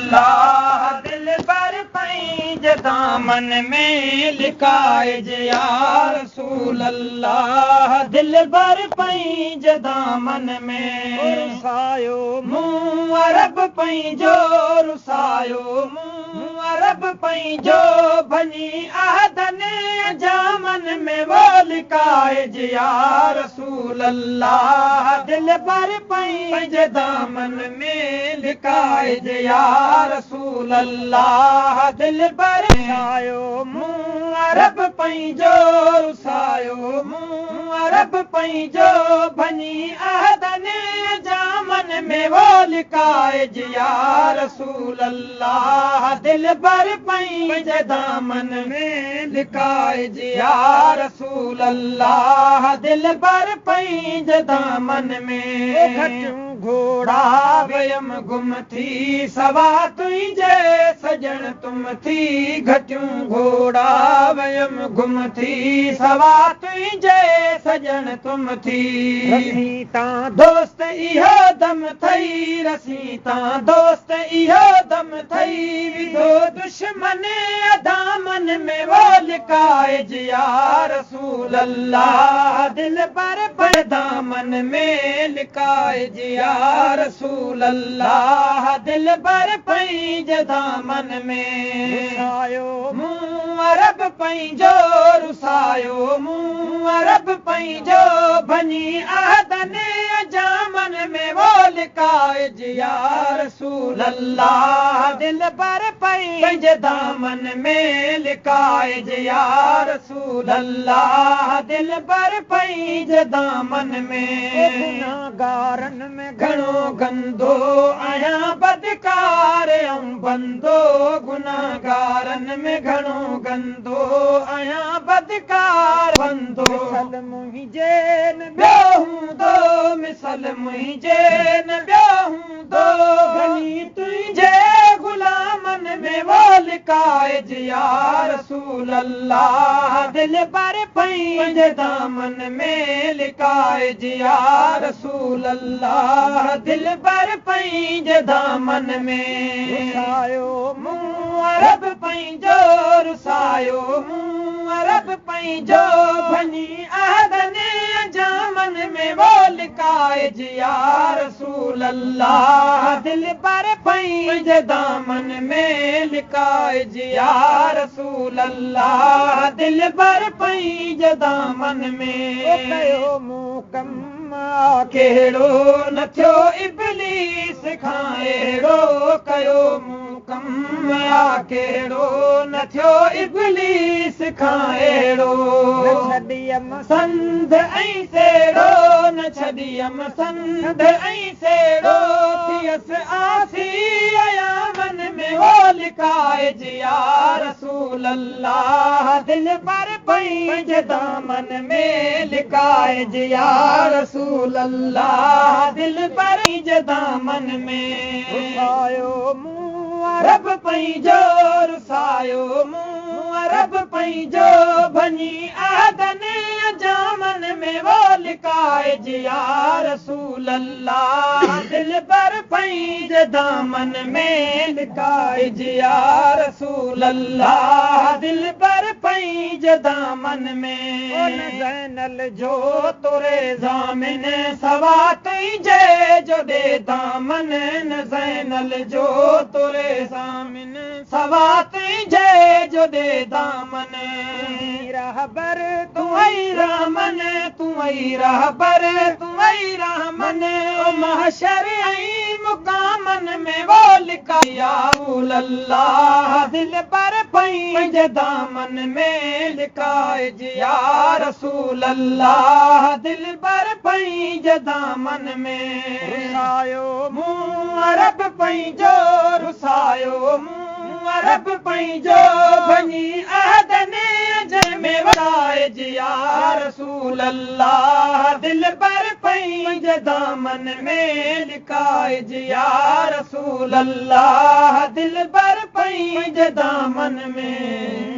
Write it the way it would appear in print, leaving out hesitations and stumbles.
अल्लाह दिल पर पैंज दामन में लिकाए जे या रसूल अल्लाह दिल पर पैंज दामन में रुसायो मुंह अरब पैंजो रुसायो मुंह अरब पैंजो भनी आहदन जामन में वो लिकाए जे या रसूल अल्लाह दिल पर पैंज दामन में लिकाए जे या रसूल अल्लाह दिल पर आयो मुंह अरब पैंजो रुसायो मुंह अरब पैंजो भनी आहदन जामन में वो लिकाए जे या रसूल अल्लाह दिल पर पैंज दामन में लिकाए जे या रसूल अल्लाह दिल पर पैंज दामन में घटियूं घोड़ा वयम गुम थी सवा तुंहिंजे सजण तुम थी घटियूं घोड़ा वयम गुम थी सवा तुंहिंजे सजण तुम थी रसी तां दोस्त इहो दम थई रसी तां दोस्त इहो दम थई विधो दुश्मन दामन में वो लिकाए जे या रसूल अल्लाह दिल पर दामन में लिकाए जे या रसूल अल्लाह दिल पर पैंज दामन में रुसायो मुंह अरब पैंजो रुसायो मुंह अरब पैंजो भनी आहदन जामन में वो लिकाए जे या रसूल अल्लाह दिल पर पैंज दामन में लिकाए जे या रसूल अल्लाह दिल पर पैंज दामन में गुनाहगारन में घणो गंदो आहियां बदकार बंदो गुनाहगारन में घणो गंदो आहियां बदकार बंदो मिसल मुंहिंजे न ॿियो हूंदो मिसल मुंहिंजे न ॿियो हूंदो घणी तुंहिंजे गुलामन में वो लिकाए जे या रसूल अल्लाह दिल पर पैंज दामन में लिकाए जे या रसूल अल्लाह दिल पर पैंज दामन में रुसायो मुंह अरब पैंजो रुसायो मुंह अरब पैंजो भनी आहदन जामन में वो लिकाए जे या रसूल अल्लाह दिल पर पैंज दामन में लिकाए जे या रसूल अल्लाह दिल पर पैंज दामन में कयो मूं कम कहिड़ो न थियो इब्लीस खां अहिड़ो कयो मूं कम कहिड़ो न थियो इब्लीस खां अहिड़ो छॾियम संद ऐं सेड़ो न छॾियम संद ऐं सेड़ो थियसि आसी अयामन में वो लिकाए जे या रसूल अल्लाह दिल पर पैंज दामन में लिकाए जे या रसूल अल्लाह दिल पर पैंज दामन में रुसायो मुंह अरब पैंजो रुसायो मुंह अरब पैंजो भनी आहदन जामन में वो लिकाए जे या रसूल अल्लाह दिल पर पैंज दामन में लिकाए जे या रसूल अल्लाह दिल पर पैंज दामन में ज़ैनल जो तोरे ज़ामिन सवा तुंहिंजे जो दे दामन न ज़ैनल जो तोरे ज़ामिन सवा तुंहिंजे जो दे दामन रहबर तूं आई रहमन तूं आई रहबर तूं आई रहमन ओ महशर ऐं मुकामन में वो लिकाए या रसूल अल्लाह दिल पर पैंज दामन में लिकाए जे या रसूल अल्लाह दिल पर पैंज दामन में रुसायो मुंह अरब पैंजो रुसायो मुंह अरब पैंजो भनी आहदन जंहिंमें वराए जे या रसूल अल्लाह दिल पर पैंज दामन में लिकाए जे या रसूल अल्लाह दिल पर पैंज दामन में